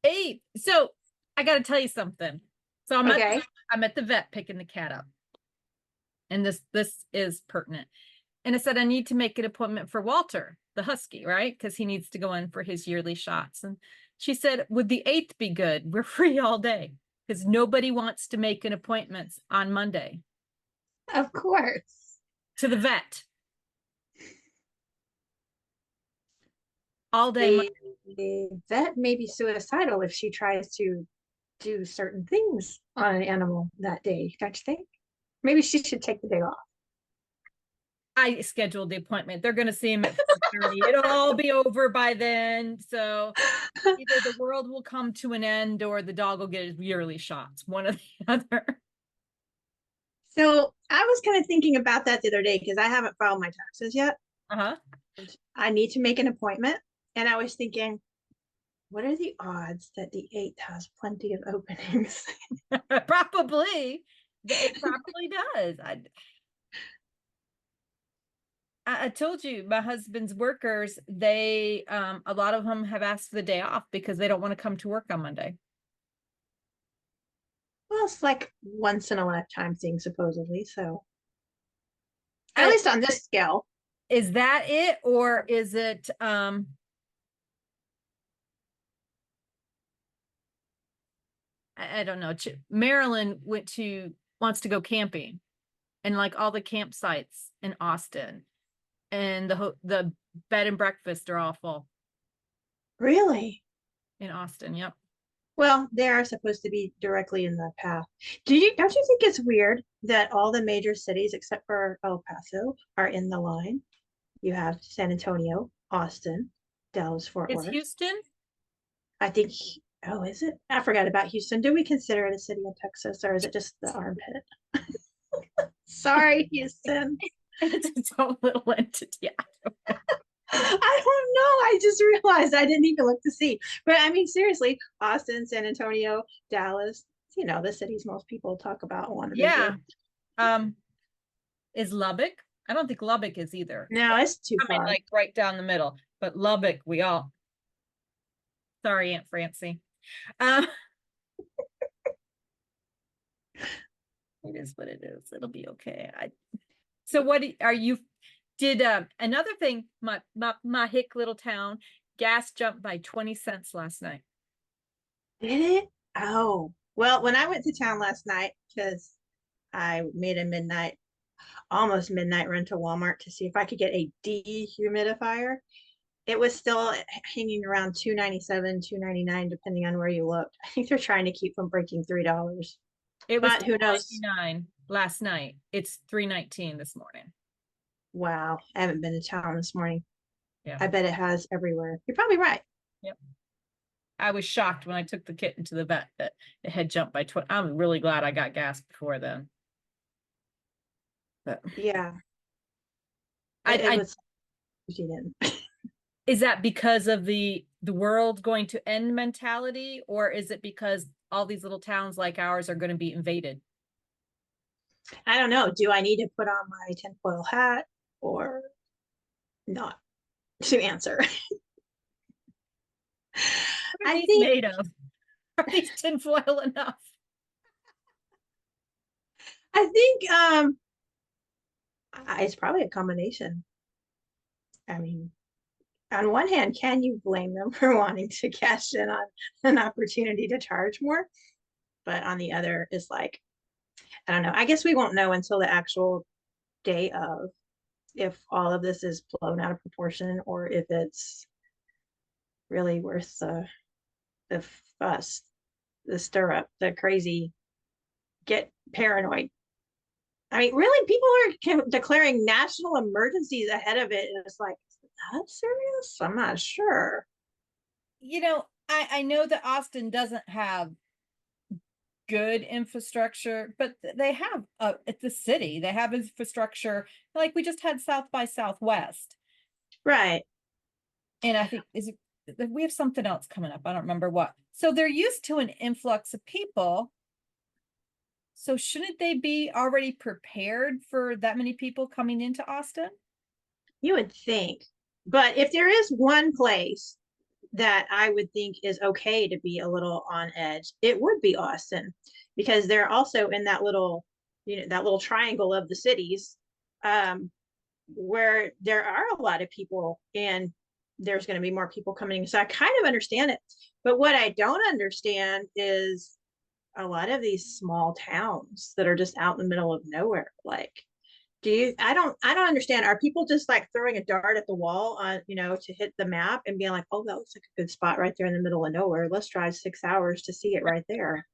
8. So I got to tell you something. So Okay. I'm at the vet picking the cat up, and this is pertinent. And I said I need to make an appointment for Walter, the husky, right? Because he needs to go in for his yearly shots. And she said, "Would the 8th be good? We're free all day." Because nobody wants to make an appointment on Monday Of course. to the vet all day. The vet may be suicidal if she tries to do certain things on an animal that day, don't you think? Maybe she should take the day off. I scheduled the appointment. They're going to see him at 4:30. It'll all be over by then. So either the world will come to an end or the dog will get his yearly shots, one or the other. So I was kind of thinking about that the other day because I haven't filed my taxes yet. Uh-huh. I need to make an appointment. And I was thinking, what are the odds that the 8th has plenty of openings? Probably. It probably does. I told you my husband's workers, they a lot of them have asked for the day off because they don't want to come to work on Monday. Well, it's like once in a lifetime thing, supposedly. So at Uh, least on this scale. is that it, or is it I don't know. Marilyn wants to go camping, and like all the campsites in Austin, and the bed and breakfast are awful Really? in Austin. Yep. Well, they are supposed to be directly in the path. Don't you think it's weird that all the major cities except for El Paso are in the line? You have San Antonio, Austin, Dallas, Fort Is Worth. Houston? I think, oh, is it? I forgot about Houston. Do we consider it a city in Texas or is it just the armpit? Sorry, Houston. It's its own little entity. I don't know. I just realized I didn't even look to see. But I mean, seriously, Austin, San Antonio, Dallas, the cities most people talk about and want to Yeah. visit. Um, is Lubbock? I don't think Lubbock is either. No, it's too I mean, far. like right down the middle. But Lubbock, we all. Sorry, Aunt Francie. Um, it is what it is. It'll be okay. So what are you? Did another thing? My hick little town gas jumped by 20 cents last night. Did it? Oh, well, when I went to town last night, because I made a almost midnight run to Walmart to see if I could get a dehumidifier. It was still hanging around 297, 299, depending on where you looked. I think they're trying to keep from breaking $3. It was But who knows? 2.99 last night. It's 3.19 this morning. Wow, I haven't been to town this morning. Yeah. I bet it has everywhere. You're probably right. Yep. I was shocked when I took the kitten to the vet that it had jumped by 20. I'm really glad I got gas before then. But Yeah, it I was. She didn't. is that because of the world going to end mentality, or is it because all these little towns like ours are going to be invaded? I don't know. Do I need to put on my tinfoil hat or not to answer? What are I these think made of? Are these tinfoil enough? I think it's probably a combination. I mean, on one hand, can you blame them for wanting to cash in on an opportunity to charge more? But on the other is like, I don't know. I guess we won't know until the actual day of if all of this is blown out of proportion or if it's really worth the fuss, the stir up, the crazy, get paranoid. I mean, really, people are declaring national emergencies ahead of it. And it's like, is that serious? I'm not sure. I know that Austin doesn't have good infrastructure, but they have at the city, they have infrastructure. Like we just had South by Southwest. Right. And I think we have something else coming up. I don't remember what. So they're used to an influx of people. So shouldn't they be already prepared for that many people coming into Austin? You would think. But if there is one place that I would think is okay to be a little on edge, it would be Austin, because they're also in that little, that little triangle of the cities, where there are a lot of people, and there's going to be more people coming. So I kind of understand it. But what I don't understand is a lot of these small towns that are just out in the middle of nowhere. Like, I don't understand. Are people just like throwing a dart at the wall on, to hit the map and being like, oh, that looks like a good spot right there in the middle of nowhere. Let's drive 6 hours to see it right there.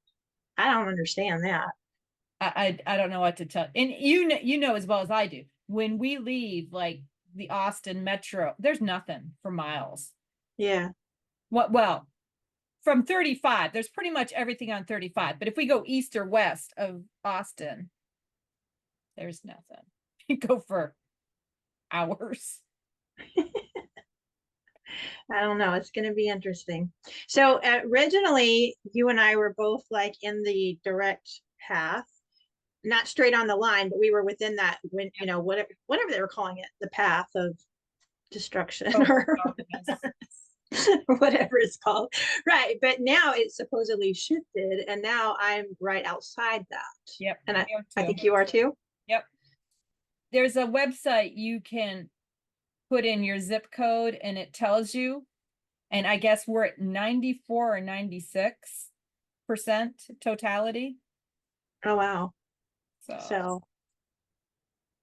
I don't understand that. I don't know what to tell. And you know as well as I do, when we leave like the Austin metro, there's nothing for miles. Yeah. Well, from 35, there's pretty much everything on 35. But if we go east or west of Austin, there's nothing. You go for hours. I don't know. It's going to be interesting. So originally, you and I were both like in the direct path, not straight on the line, but we were within that, when, whatever they were calling it, the path of destruction or whatever it's called. Right. But now it's supposedly shifted, and now I'm right outside that. Yep. And I think you are too. Yep. There's a website you can put in your zip code and it tells you. And I guess we're at 94 or 96% totality. Oh, wow. So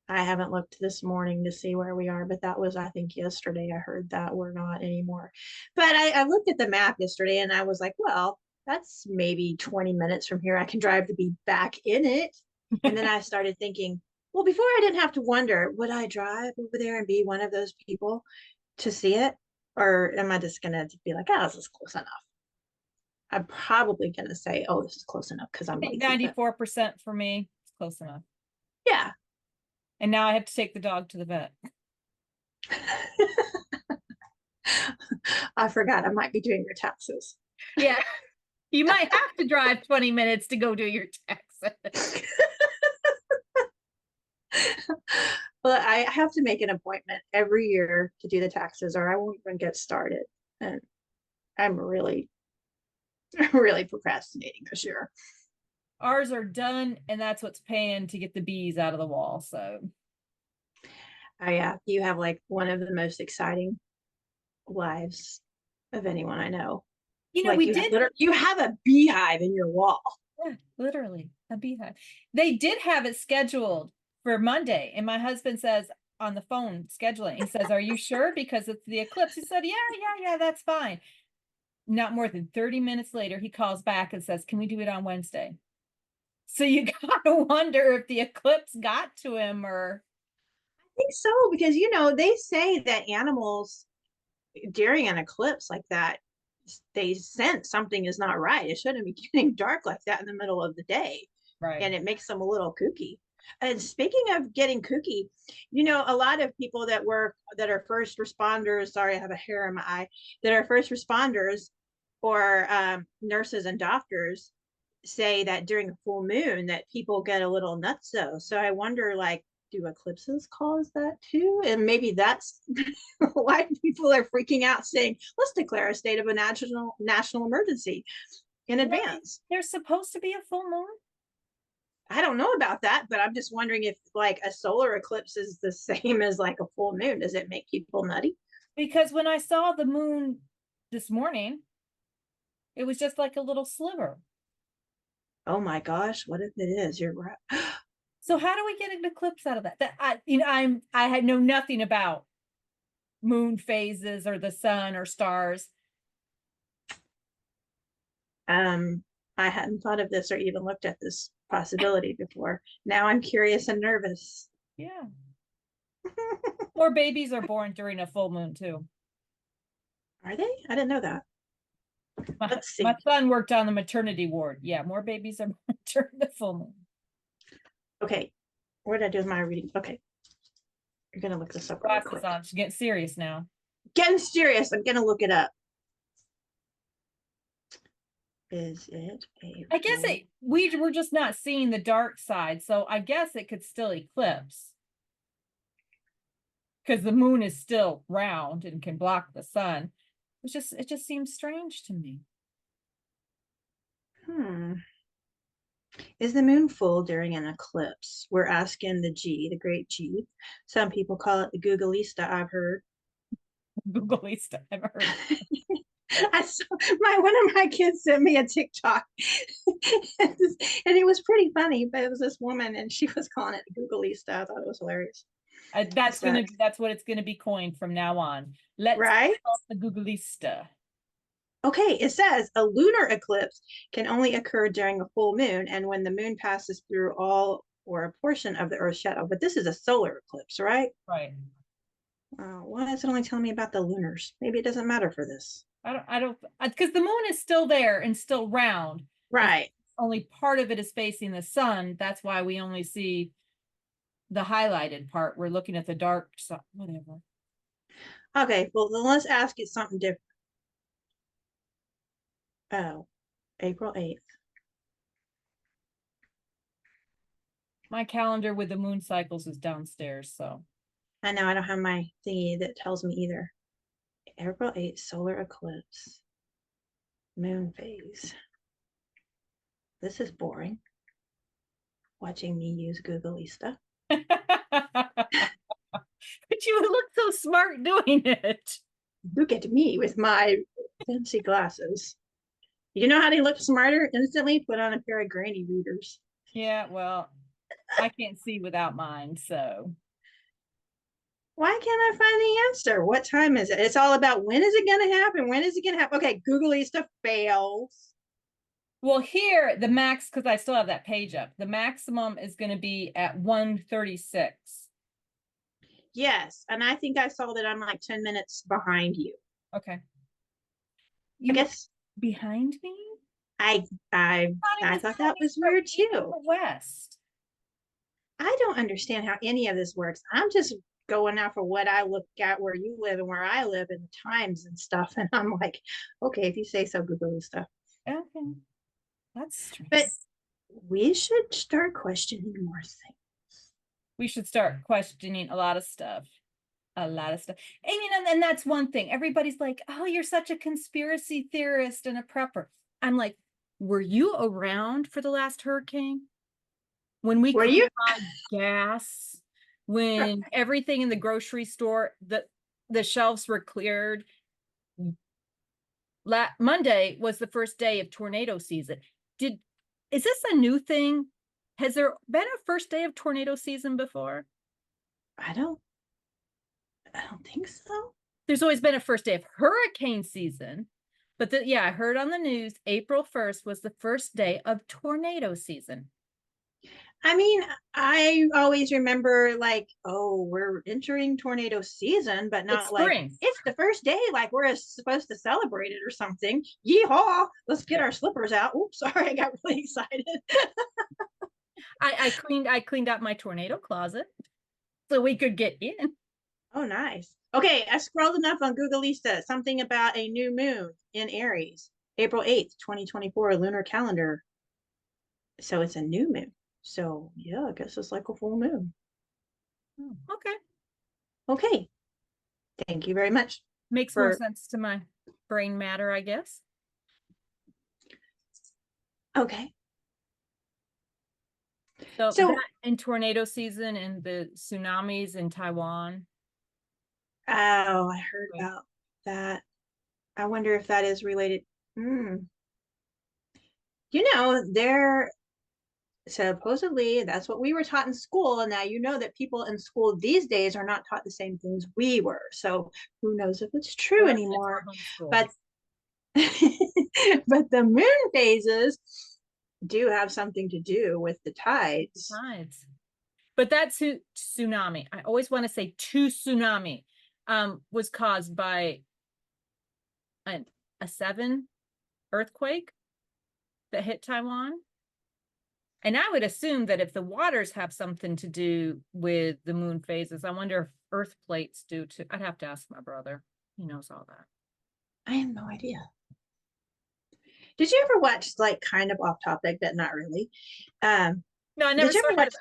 I haven't looked this morning to see where we are, but that was, I think, yesterday. I heard that we're not anymore. But I looked at the map yesterday and I was like, well, that's maybe 20 minutes from here. I can drive to be back in it. And then I started thinking, well, before I didn't have to wonder, would I drive over there and be one of those people to see it? Or am I just going to be like, oh, this is close enough? I'm probably going to say, oh, this is close enough because I'm lazy. 94% for me. It's close enough. Yeah. And now I have to take the dog to the vet. I forgot I might be doing your taxes. Yeah. You might have to drive 20 minutes to go do your taxes. Well, I have to make an appointment every year to do the taxes, or I won't even get started. And I'm really, really procrastinating this year. Ours are done, and that's what's paying to get the bees out of the wall. So, oh yeah, you have like one of the most exciting lives of anyone I know. like you have a beehive in your wall. Yeah, literally a beehive. They did have it scheduled for Monday, and my husband says on the phone scheduling, he says, "Are you sure? Because it's the eclipse." He said, "Yeah, that's fine." Not more than 30 minutes later, he calls back and says, "Can we do it on Wednesday?" So you gotta wonder if the eclipse got to him, or I think so, because they say that animals during an eclipse like that, they sense something is not right. It shouldn't be getting dark like that in the middle of the day. right. And it makes them a little kooky. And speaking of getting kooky, a lot of people that are first responders, sorry, I have a hair in my eye, that are first responders or nurses and doctors say that during a full moon that people get a little nutso. So I wonder, like, do eclipses cause that too? And maybe that's why people are freaking out, saying, let's declare a state of a national emergency in advance. There's supposed to be a full moon. I don't know about that, but I'm just wondering if like a solar eclipse is the same as like a full moon. Does it make people nutty? Because when I saw the moon this morning, it was just like a little sliver. Oh my gosh, what if it is? You're right. So how do we get an eclipse out of that? I had know nothing about moon phases or the sun or stars. I hadn't thought of this or even looked at this possibility before. Now I'm curious and nervous. Yeah. More babies are born during a full moon too. Are they? I didn't know that. Let's see. My son worked on the maternity ward. Yeah, more babies are born during the full moon. Okay, what did I do with my reading? Okay, you're gonna look this up real quick. On. She's getting serious now. Getting serious. I'm gonna look it up. Is it I guess we're just not seeing the dark side, so I guess it could still eclipse because the moon is still round and can block the sun. It just seems strange to me. Hmm. Is the moon full during an eclipse? We're asking the great G. Some people call it the Googleista, I've heard. Googly stuff. I've heard. I saw one of my kids sent me a TikTok, and it was pretty funny. But it was this woman, and she was calling it Googleista. I thought it was hilarious. So, That's what it's gonna be coined from now on. Let's right? off the Googlista. Okay, it says a lunar eclipse can only occur during a full moon and when the moon passes through all or a portion of the Earth's shadow. But this is a solar eclipse, right? Right. Why is it only telling me about the lunars? Maybe it doesn't matter for this. I don't, because the moon is still there and still round. It's Right. only part of it is facing the sun. That's why we only see the highlighted part. We're looking at the dark side, whatever. Okay, well, then let's ask it something different. Oh, April 8th. My calendar with the moon cycles is downstairs, so. I know I don't have my thingy that tells me either. April 8th, solar eclipse. Moon phase. This is boring. Watching me use Googleista. But you look so smart doing it. Look at me with my fancy glasses. You know how they look smarter instantly? Put on a pair of granny readers. Yeah, well, I can't see without mine, so. Why can't I find the answer? What time is it? It's all about when is it going to happen? When is it going to happen? Okay, Googleista fails. Well, here, the max, because I still have that page up, the maximum is going to be at 1:36. Yes, and I think I saw that I'm like 10 minutes behind you. Okay. I guess Behind me? I thought that was weird too. West. I don't understand how any of this works. I'm just going off of what I look at where you live and where I live and the times and stuff. And I'm like, okay, if you say so, Google stuff. Okay. That's strange. But we should start questioning more things. We should start questioning a lot of stuff. A lot of stuff. And and that's one thing. Everybody's like, oh, you're such a conspiracy theorist and a prepper. I'm like, were you around for the last hurricane? When we Were couldn't you? buy gas, when everything in the grocery store, the shelves were cleared. Monday was the first day of tornado season. Is this a new thing? Has there been a first day of tornado season before? I don't think so. There's always been a first day of hurricane season, but yeah, I heard on the news April 1st was the first day of tornado season. I mean, I always remember like, oh, we're entering tornado season, but not It's like spring. it's the first day, like we're supposed to celebrate it or something. Yeehaw! Let's get our slippers out. Oops, sorry, I got really excited. I cleaned out my tornado closet so we could get in. Oh, nice. Okay, I scrolled enough on Googleista. Something about a new moon in Aries, April 8th, 2024, lunar calendar. So it's a new moon. So yeah, I guess it's like a full moon. Okay. Okay. Thank you very much. Makes more sense to my brain matter, I guess. Okay. So that in tornado season and the tsunamis in Taiwan. Oh, I heard about that. I wonder if that is related. They're supposedly that's what we were taught in school. And now you know that people in school these days are not taught the same things we were. So who knows if it's true anymore. But but the moon phases do have something to do with the tides. But that's tsunami. I always want to say tsunami was caused by a 7 earthquake that hit Taiwan. And I would assume that if the waters have something to do with the moon phases, I wonder if earth plates do too. I'd have to ask my brother. He knows all that. I have no idea. Did you ever watch, like, kind of off topic, but not really? No, I never saw watch.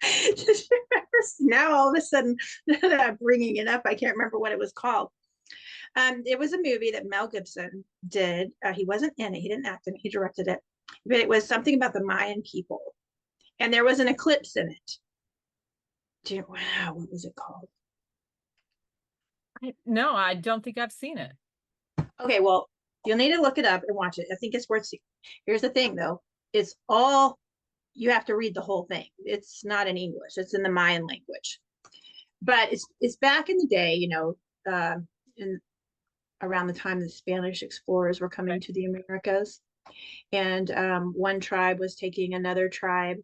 Did you ever? Now all of a sudden that I'm bringing it up, I can't remember what it was called. It was a movie that Mel Gibson did. He wasn't in it. He didn't act in it. He directed it, but it was something about the Mayan people, and there was an eclipse in it. Wow, what was it called? No, I don't think I've seen it. Okay, well, you'll need to look it up and watch it. I think it's worth seeing. Here's the thing, though. It's all you have to read the whole thing. It's not in English. It's in the Mayan language. But it's back in the day, in around the time the Spanish explorers were coming to the Americas, and one tribe was taking another tribe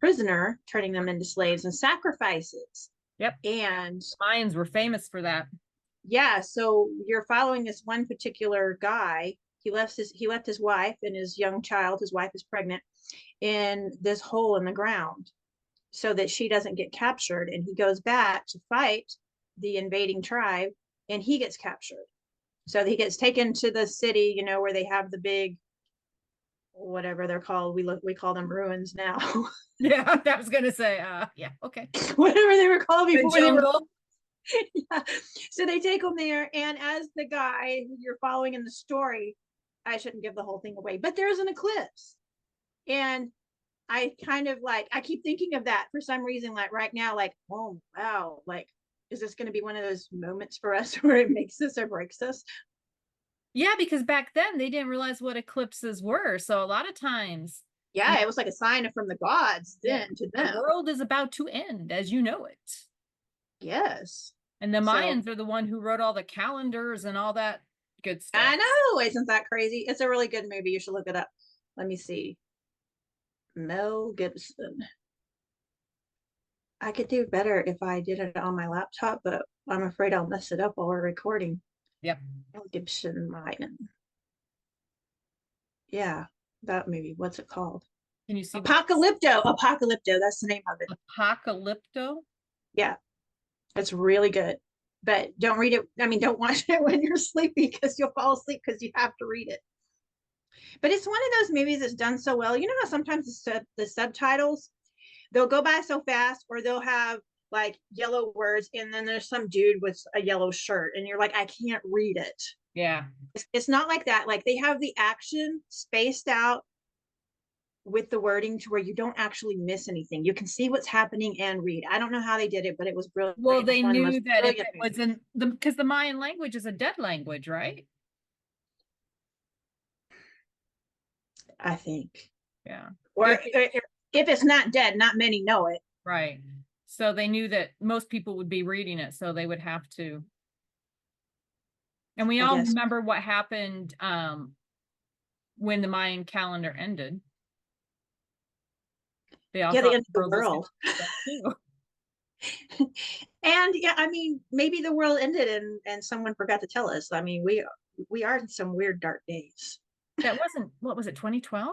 prisoner, turning them into slaves and sacrifices. Yep. And Mayans were famous for that. yeah, so you're following this one particular guy. He left his wife and his young child. His wife is pregnant in this hole in the ground so that she doesn't get captured. And he goes back to fight the invading tribe, and he gets captured. So he gets taken to the city, where they have the big, whatever they're called. We call them ruins now. Yeah, I was gonna say, yeah, okay. Whatever they were called before The jungle. yeah. So they take them there, and as the guy who you're following in the story, I shouldn't give the whole thing away, but there's an eclipse, and I kind of I keep thinking of that for some reason, like right now, like, oh wow, like, is this going to be one of those moments for us where it makes us or breaks us? Yeah, because back then they didn't realize what eclipses were. So a lot of times, Yeah, it was like a sign from the gods then to them. The world is about to end as you know it. Yes. And the Mayans are the one who wrote all the calendars and all that good stuff. I know. Isn't that crazy? It's a really good movie. You should look it up. Let me see. Mel Gibson. I could do better if I did it on my laptop, but I'm afraid I'll mess it up while we're recording. Yep. Mel Gibson Mayan. Yeah, that movie. What's it called? Can you see Apoca-lipse? Apoca-lipse. That's the name of it. Apoca-lipse? Yeah, it's really good. But don't read it. I mean, don't watch it when you're sleepy because you'll fall asleep because you have to read it. But it's one of those movies that's done so well. You know how sometimes the subtitles, they'll go by so fast, or they'll have like yellow words, and then there's some dude with a yellow shirt, and you're like, I can't read it. Yeah. It's not like that. Like, they have the action spaced out with the wording to where you don't actually miss anything. You can see what's happening and read. I don't know how they did it, but it was brilliant. Well, they knew that if it was in because the Mayan language is a dead language, right? I think. Yeah. Or if it's not dead, not many know it. Right. So they knew that most people would be reading it, so they would have to. And we all remember what happened when the Mayan calendar ended. They all ended the world. And yeah, I mean, maybe the world ended and someone forgot to tell us. I mean, we are in some weird dark days. That wasn't, what was it, 2012?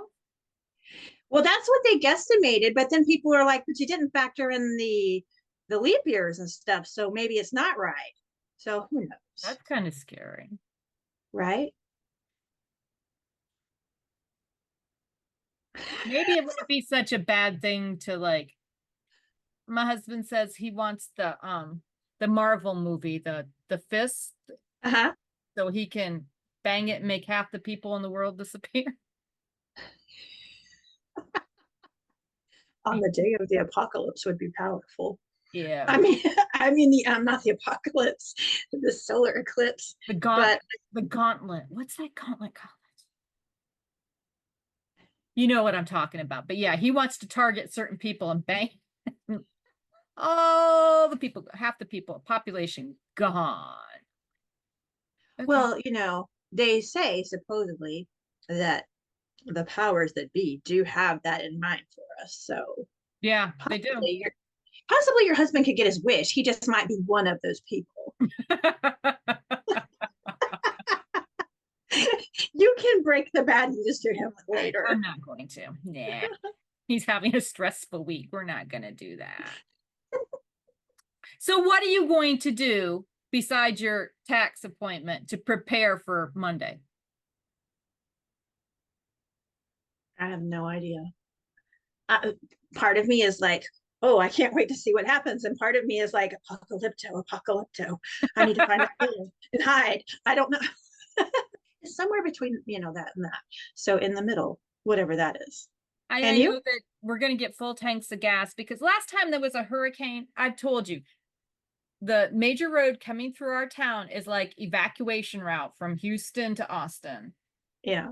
Well, that's what they guesstimated, but then people are like, but you didn't factor in the leap years and stuff, so maybe it's not right. So who knows? That's kind of scary. Right? Maybe it wouldn't be such a bad thing to like. My husband says he wants the Marvel movie, the Fist. Uh-huh. So he can bang it and make half the people in the world disappear. On the day of the apocalypse would be powerful. Yeah. I mean the not the apocalypse, the solar eclipse. The gauntlet. What's that gauntlet called? You know what I'm talking about. But yeah, he wants to target certain people and bang all the people, half the people, population gone. Okay. Well, they say supposedly that the powers that be do have that in mind for us. So yeah, they do. Possibly your husband could get his wish. He just might be one of those people. You can break the bad news to him later. I'm not going to. Nah. He's having a stressful week. We're not going to do that. So what are you going to do besides your tax appointment to prepare for Monday? I have no idea. Part of me is like, oh, I can't wait to see what happens. And part of me is like, apocalypto. I need to find a hole and hide. I don't know. It's somewhere between, that and that. So in the middle, whatever that is. I And you? know that we're going to get full tanks of gas because last time there was a hurricane, I've told you, the major road coming through our town is like evacuation route from Houston to Austin. Yeah.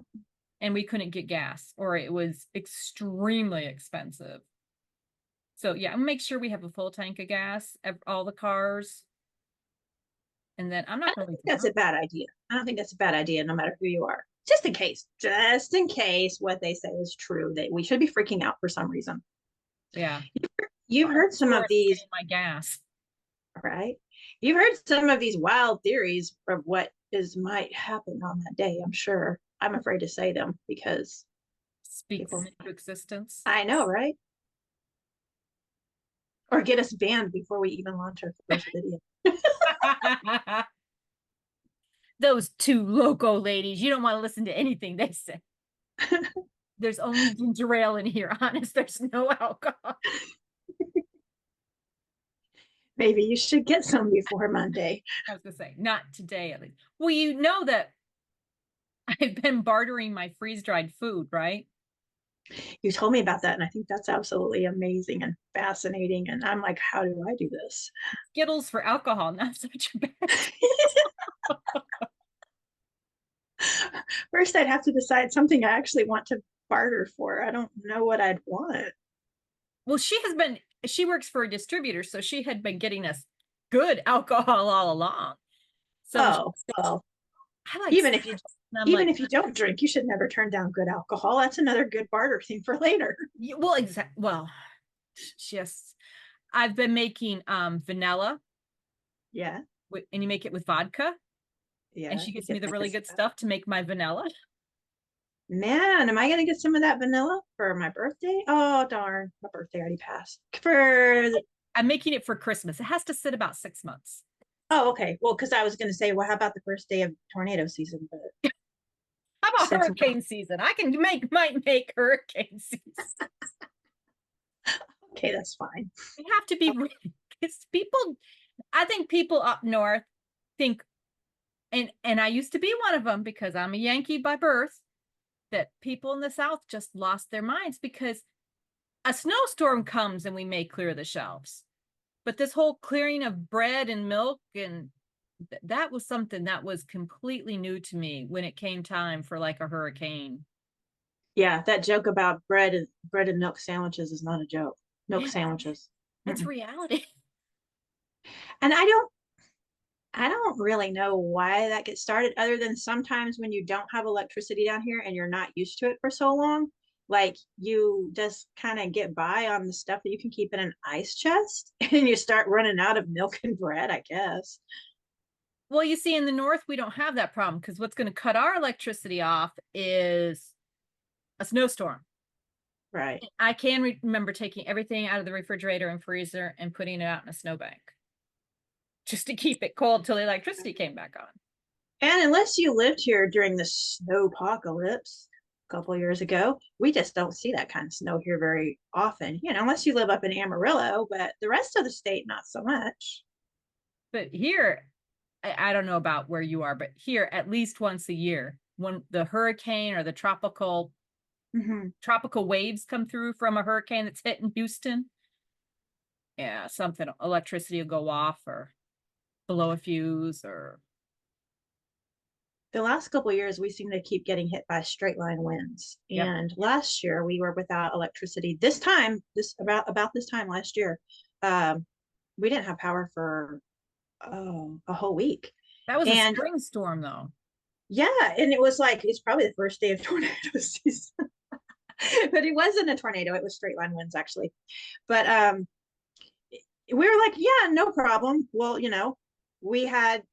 And we couldn't get gas or it was extremely expensive. So yeah, I'll make sure we have a full tank of gas, all the cars. And then I'm not going to. That's a bad idea. I don't think that's a bad idea, no matter who you are. Just in case what they say is true, that we should be freaking out for some reason. Yeah. You've heard some of these, my gas. right? You've heard some of these wild theories of what might happen on that day, I'm sure. I'm afraid to say them because Speak them into existence. I know, right? Or get us banned before we even launch our first video. Those two loco ladies, you don't want to listen to anything they say. There's only ginger ale in here, honest. There's no alcohol. Maybe you should get some before Monday. I was gonna say, not today at least. Well, you know that I've been bartering my freeze-dried food, right? You told me about that, and I think that's absolutely amazing and fascinating. And I'm like, how do I do this? Skittles for alcohol, not such a bad. First, I'd have to decide something I actually want to barter for. I don't know what I'd want. Well, she works for a distributor, so she had been getting us good alcohol all along. So well, I like even if you don't drink, you should never turn down good alcohol. That's another good barter thing for later. Well, just I've been making vanilla. Yeah. And you make it with vodka. Yeah. And she gives me the really good stuff to make my vanilla. Man, am I gonna get some of that vanilla for my birthday? Oh darn, my birthday already passed. I'm making it for Christmas. It has to sit about 6 months. Oh, okay. Well, because I was gonna say, well, how about the first day of tornado season? But how about hurricane season? I might make hurricane season. Okay, that's fine. You have to be because I think people up north think, and I used to be one of them because I'm a Yankee by birth, that people in the South just lost their minds because a snowstorm comes and we may clear the shelves. But this whole clearing of bread and milk, and that was something that was completely new to me when it came time for like a hurricane. Yeah, that joke about bread and milk sandwiches is not a joke. Milk sandwiches. It's reality. And I don't really know why that gets started, other than sometimes when you don't have electricity down here and you're not used to it for so long, like you just kind of get by on the stuff that you can keep in an ice chest and you start running out of milk and bread, I guess. Well, you see, in the north, we don't have that problem because what's going to cut our electricity off is a snowstorm. Right. I can remember taking everything out of the refrigerator and freezer and putting it out in a snowbank just to keep it cold till the electricity came back on. And unless you lived here during the snow apocalypse a couple of years ago, we just don't see that kind of snow here very often, unless you live up in Amarillo, but the rest of the state, not so much. But here, I don't know about where you are, but here, at least once a year, when the hurricane or the tropical waves come through from a hurricane that's hitting Houston, yeah, something, electricity will go off or blow a fuse. Or the last couple of years we seem to keep getting hit by straight line winds. Yep. And last year we were without electricity. About this time last year, we didn't have power for a whole week. That was a spring storm though. Yeah, and it was like it's probably the first day of tornado season. But it wasn't a tornado, it was straight line winds actually. But we were like, yeah, no problem. Well, we had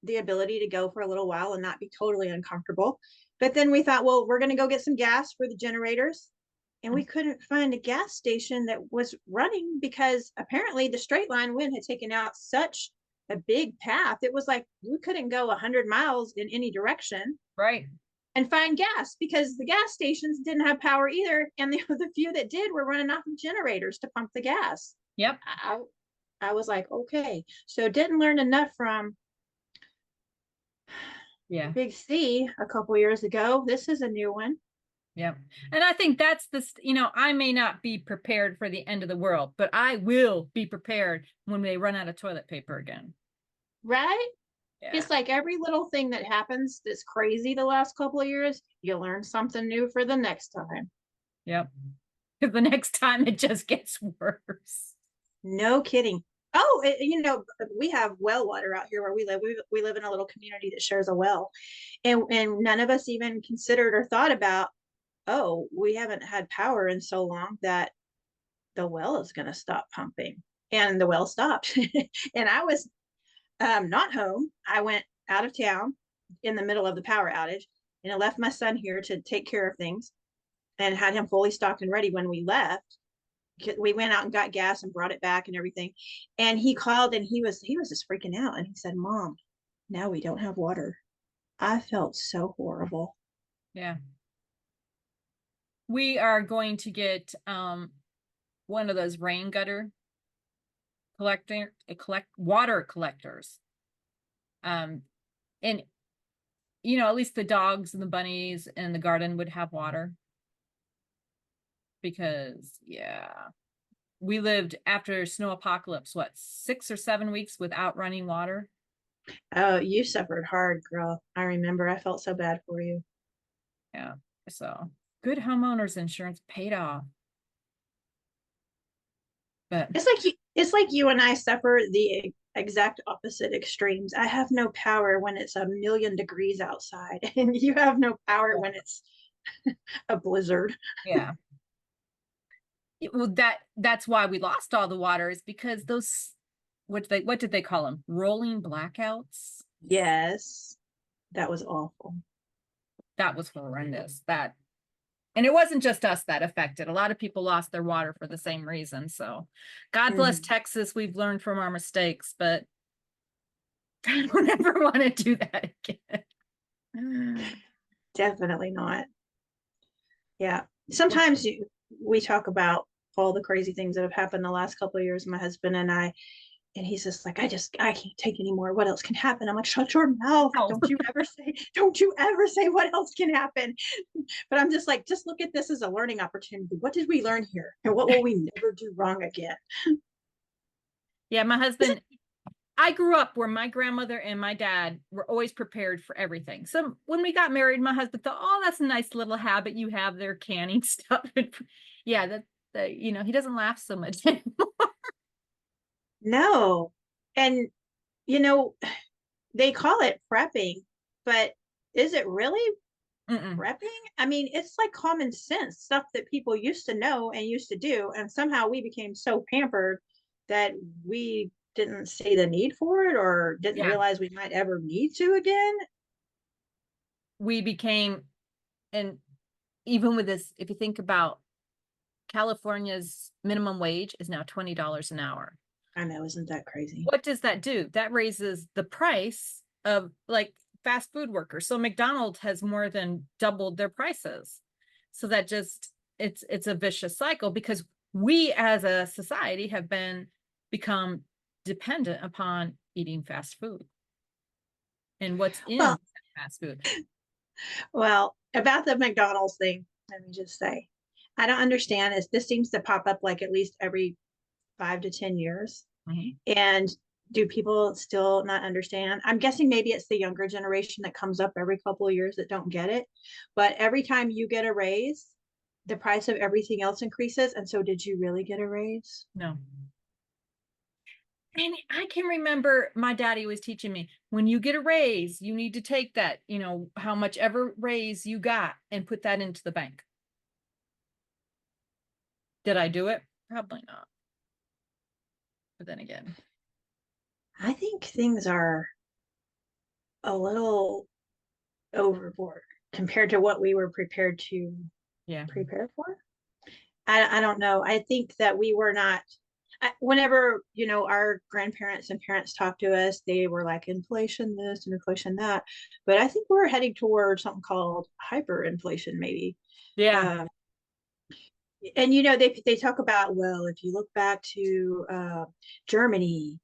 the ability to go for a little while and not be totally uncomfortable. But then we thought, well, we're going to go get some gas for the generators. And we couldn't find a gas station that was running because apparently the straight line wind had taken out such a big path. It was like we couldn't go 100 miles in any direction. Right. and find gas because the gas stations didn't have power either. And the few that did were running off of generators to pump the gas. Yep. I was like, okay, so didn't learn enough from Yeah. Big C a couple years ago. This is a new one. Yep. And I think that's I may not be prepared for the end of the world, but I will be prepared when they run out of toilet paper again. Right? Yeah. It's like every little thing that happens that's crazy the last couple of years, you learn something new for the next time. Yep. Because the next time it just gets worse. No kidding. Oh, we have well water out here where we live. We live in a little community that shares a well. And none of us even considered or thought about, oh, we haven't had power in so long that the well is going to stop pumping. And the well stopped. And I was not home. I went out of town in the middle of the power outage, and I left my son here to take care of things and had him fully stocked and ready when we left. We went out and got gas and brought it back and everything. And he called and he was just freaking out. And he said, Mom, now we don't have water. I felt so horrible. Yeah. We are going to get one of those rain gutter water collectors. And at least the dogs and the bunnies and the garden would have water. Because we lived after snow apocalypse, 6 or 7 weeks without running water. Oh, you suffered hard, girl. I remember. I felt so bad for you. Yeah. So good homeowners insurance paid off. But it's like you and I suffer the exact opposite extremes. I have no power when it's 1,000,000 degrees outside, and you have no power when it's a blizzard. yeah. Well, that's why we lost all the water, is because those what did they call them? Rolling blackouts. Yes, that was awful. That was horrendous. And it wasn't just us that affected. A lot of people lost their water for the same reason. So God bless Texas. We've learned from our mistakes, but I don't ever want to do that again. Definitely not. Yeah. Sometimes we talk about all the crazy things that have happened the last couple of years, my husband and I, and he's just like, I can't take anymore. What else can happen? I'm like, shut your mouth. Don't you ever say what else can happen. But I'm just like, just look at this as a learning opportunity. What did we learn here? And what will we never do wrong again? Yeah, my husband, I grew up where my grandmother and my dad were always prepared for everything. So when we got married, my husband thought, oh, that's a nice little habit you have there, canning stuff. Yeah, he doesn't laugh so much anymore. No. And, they call it prepping, but is it really prepping? I mean, it's like common sense stuff that people used to know and used to do. And somehow we became so pampered that we didn't see the need for it or didn't realize we might ever need to again. We became, and even with this, if you think about California's minimum wage is now $20 an hour. I know, isn't that crazy? What does that do? That raises the price of like fast food workers. So McDonald's has more than doubled their prices. So that just it's a vicious cycle because we as a society have become dependent upon eating fast food. And what's in fast food? Well, about the McDonald's thing, let me just say, I don't understand is this seems to pop up like at least every 5 to 10 years. And do people still not understand? I'm guessing maybe it's the younger generation that comes up every couple of years that don't get it. But every time you get a raise, the price of everything else increases. And so did you really get a raise? No. And I can remember my daddy was teaching me, when you get a raise, you need to take that, how much ever raise you got and put that into the bank. Did I do it? Probably not. But then again, I think things are a little overboard compared to what we were prepared to prepare for. I don't know. I think that we were not Whenever, our grandparents and parents talked to us, they were like inflation this and inflation that. But I think we're heading towards something called hyperinflation, maybe. Yeah. Um, and they talk about, well, if you look back to Germany,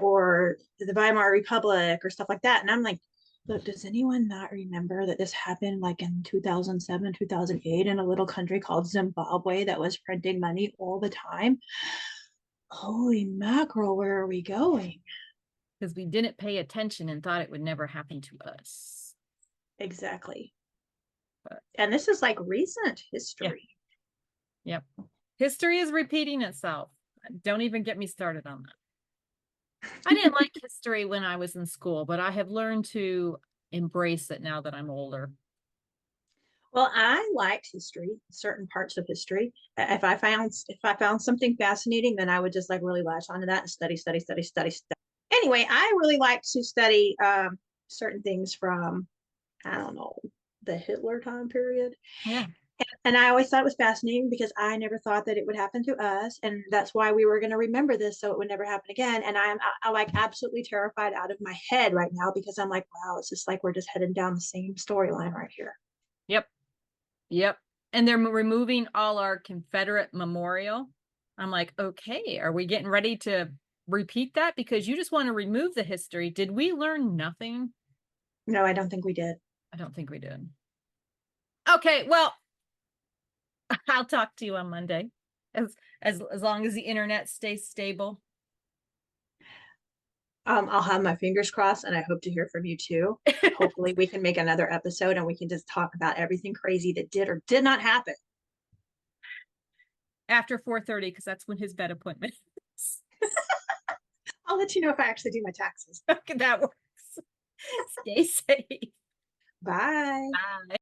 or the Weimar Republic or stuff like that, and I'm like, look, does anyone not remember that this happened like in 2007, 2008 in a little country called Zimbabwe that was printing money all the time? Holy mackerel, where are we going? Because we didn't pay attention and thought it would never happen to us. Exactly. But And this is like recent yeah. history. Yep. History is repeating itself. Don't even get me started on that. I didn't like history when I was in school, but I have learned to embrace it now that I'm older. Well, I liked history, certain parts of history. If I found something fascinating, then I would just like really latch onto that and study, study, study, study, study. Anyway, I really like to study certain things from, I don't know, the Hitler time period. Yeah. And I always thought it was fascinating because I never thought that it would happen to us. And that's why we were going to remember this so it would never happen again. And I like absolutely terrified out of my head right now because I'm like, wow, it's just like we're just heading down the same storyline right here. Yep. Yep. And they're removing all our Confederate memorial. I'm like, okay, are we getting ready to repeat that? Because you just want to remove the history. Did we learn nothing? No, I don't think we did. I don't think we did. Okay, well, I'll talk to you on Monday. As long as the internet stays stable. I'll have my fingers crossed and I hope to hear from you too. Hopefully we can make another episode and we can just talk about everything crazy that did or did not happen. After 4:30, because that's when his bed appointment is. I'll let you know if I actually do my taxes. Okay, that works. Stay safe. Bye. Bye.